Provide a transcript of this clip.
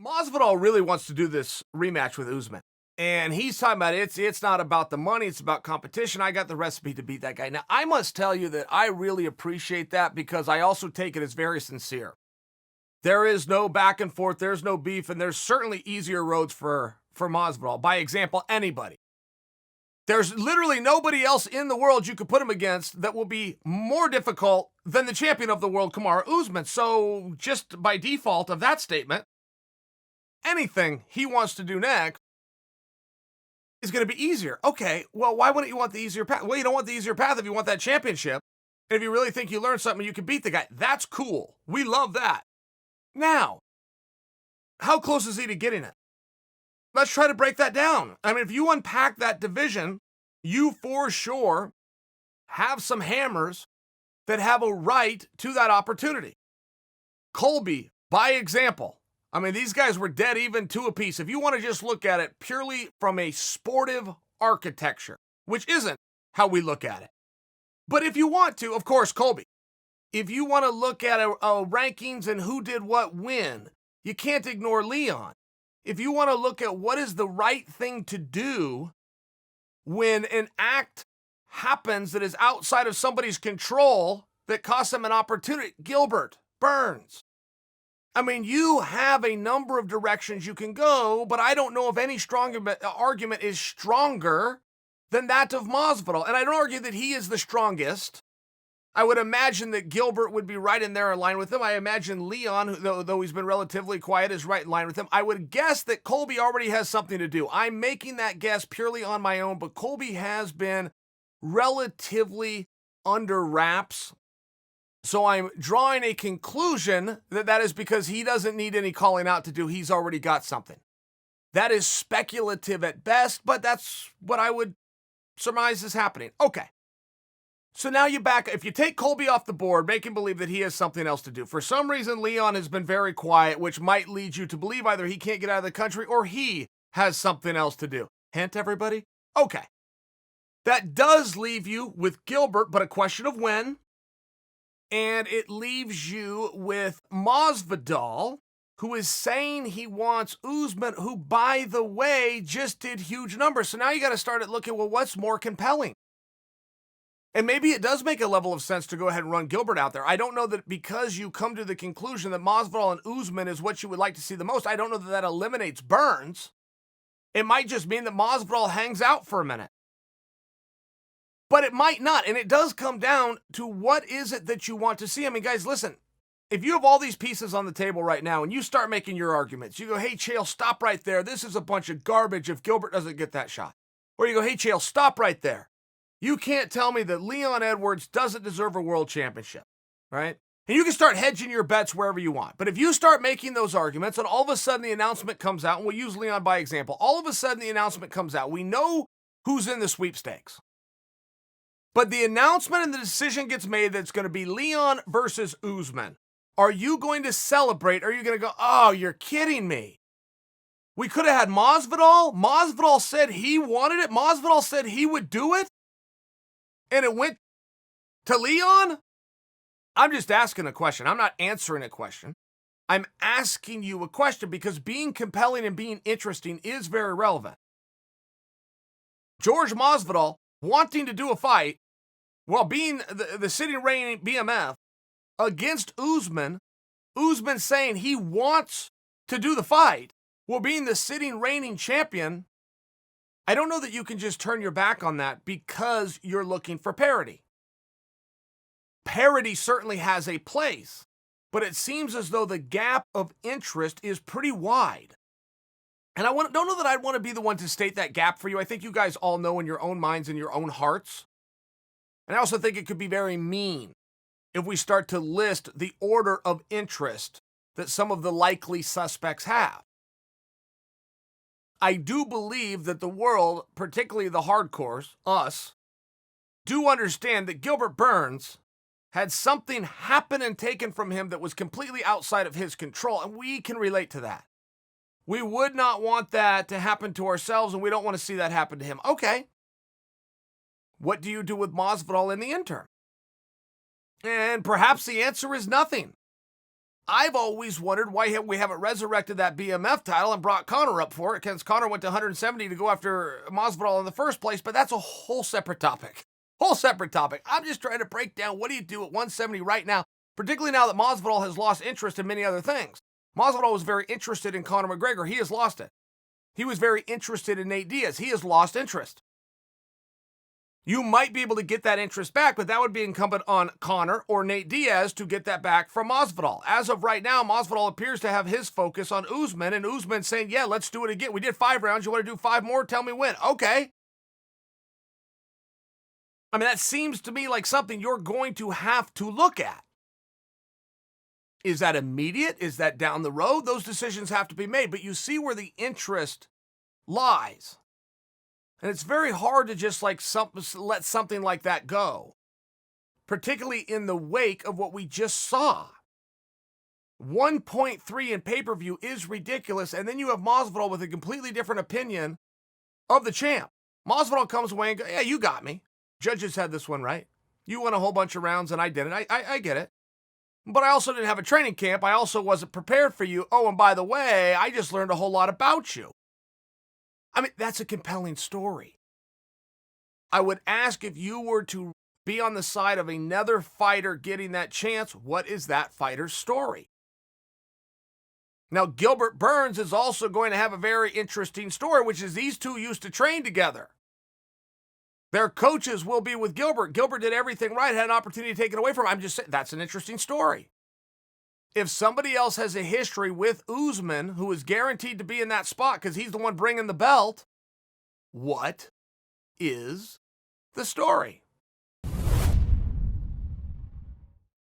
Masvidal really wants to do this rematch with Usman. And he's talking about it's not about the money, it's about competition. I got the recipe to beat that guy. Now, I must tell you that I really appreciate that because I also take it as very sincere. There is no back and forth, there's no beef, and there's certainly easier roads for Masvidal. By example, anybody. There's literally nobody else in the world you could put him against that will be more difficult than the champion of the world, Kamaru Usman. So just by default of that statement, anything he wants to do next is going to be easier. Okay, well, why wouldn't you want the easier path? Well, you don't want the easier path if you want that championship. And if you really think you learned something, you can beat the guy. That's cool. We love that. Now, how close is he to getting it? Let's try to break that down. I mean, if you unpack that division, you for sure have some hammers that have a right to that opportunity. Colby, by example. I mean, these guys were dead even two apiece. If you want to just look at it purely from a sportive architecture, which isn't how we look at it. But if you want to, of course, Colby, if you want to look at a rankings and who did what when, you can't ignore Leon. If you want to look at what is the right thing to do when an act happens that is outside of somebody's control that costs them an opportunity, Gilbert Burns. I mean, you have a number of directions you can go, but I don't know if any argument is stronger than that of Masvidal. And I don't argue that he is the strongest. I would imagine that Gilbert would be right in there in line with him. I imagine Leon, though he's been relatively quiet, is right in line with him. I would guess that Colby already has something to do. I'm making that guess purely on my own, but Colby has been relatively under wraps. So I'm drawing a conclusion that is because he doesn't need any calling out to do. He's already got something. That is speculative at best, but that's what I would surmise is happening. Okay. So now if you take Colby off the board, make him believe that he has something else to do. For some reason, Leon has been very quiet, which might lead you to believe either he can't get out of the country or he has something else to do. Hint, everybody? Okay. That does leave you with Gilbert, but a question of when. And it leaves you with Masvidal, who is saying he wants Usman, who, by the way, just did huge numbers. So now you got to start at looking, well, what's more compelling? And maybe it does make a level of sense to go ahead and run Gilbert out there. I don't know that because you come to the conclusion that Masvidal and Usman is what you would like to see the most, I don't know that that eliminates Burns. It might just mean that Masvidal hangs out for a minute. But it might not, and it does come down to what is it that you want to see. I mean, guys, listen, if you have all these pieces on the table right now and you start making your arguments, you go, hey, Chael, stop right there. This is a bunch of garbage if Gilbert doesn't get that shot. Or you go, hey, Chael, stop right there. You can't tell me that Leon Edwards doesn't deserve a world championship, right? And you can start hedging your bets wherever you want. But if you start making those arguments and all of a sudden the announcement comes out, and we'll use Leon by example, all of a sudden the announcement comes out. We know who's in the sweepstakes. But the announcement and the decision gets made that it's going to be Leon versus Usman. Are you going to celebrate? Or are you going to go, oh, you're kidding me? We could have had Masvidal. Masvidal said he wanted it. Masvidal said he would do it. And it went to Leon? I'm just asking a question. I'm not answering a question. I'm asking you a question because being compelling and being interesting is very relevant. George Masvidal wanting to do a fight while being the sitting reigning BMF against Usman, Usman saying he wants to do the fight while being the sitting reigning champion. I don't know that you can just turn your back on that because you're looking for parity. Parity certainly has a place, but it seems as though the gap of interest is pretty wide. And I don't know that I'd want to be the one to state that gap for you. I think you guys all know in your own minds and your own hearts. And I also think it could be very mean if we start to list the order of interest that some of the likely suspects have. I do believe that the world, particularly the hardcores, us, do understand that Gilbert Burns had something happen and taken from him that was completely outside of his control, and we can relate to that. We would not want that to happen to ourselves, and we don't want to see that happen to him. Okay. What do you do with Masvidal in the interim? And perhaps the answer is nothing. I've always wondered why we haven't resurrected that BMF title and brought Conor up for it, because Conor went to 170 to go after Masvidal in the first place, but that's a whole separate topic. Whole separate topic. I'm just trying to break down what do you do at 170 right now, particularly now that Masvidal has lost interest in many other things. Masvidal was very interested in Conor McGregor. He has lost it. He was very interested in Nate Diaz. He has lost interest. You might be able to get that interest back, but that would be incumbent on Conor or Nate Diaz to get that back from Masvidal. As of right now, Masvidal appears to have his focus on Usman, and Usman saying, yeah, let's do it again. We did 5 rounds. You want to do 5 more? Tell me when. Okay. I mean, that seems to me like something you're going to have to look at. Is that immediate? Is that down the road? Those decisions have to be made, but you see where the interest lies. And it's very hard to just let something like that go, particularly in the wake of what we just saw. 1.3 in pay-per-view is ridiculous, and then you have Masvidal with a completely different opinion of the champ. Masvidal comes away and goes, yeah, you got me. Judges had this one right. You won a whole bunch of rounds, and I did it. I get it. But I also didn't have a training camp. I also wasn't prepared for you. Oh, and by the way, I just learned a whole lot about you. I mean, that's a compelling story. I would ask, if you were to be on the side of another fighter getting that chance, what is that fighter's story? Now, Gilbert Burns is also going to have a very interesting story, which is these two used to train together. Their coaches will be with Gilbert. Gilbert did everything right, had an opportunity to take it away from him. I'm just saying, that's an interesting story. If somebody else has a history with Usman, who is guaranteed to be in that spot because he's the one bringing the belt, what is the story?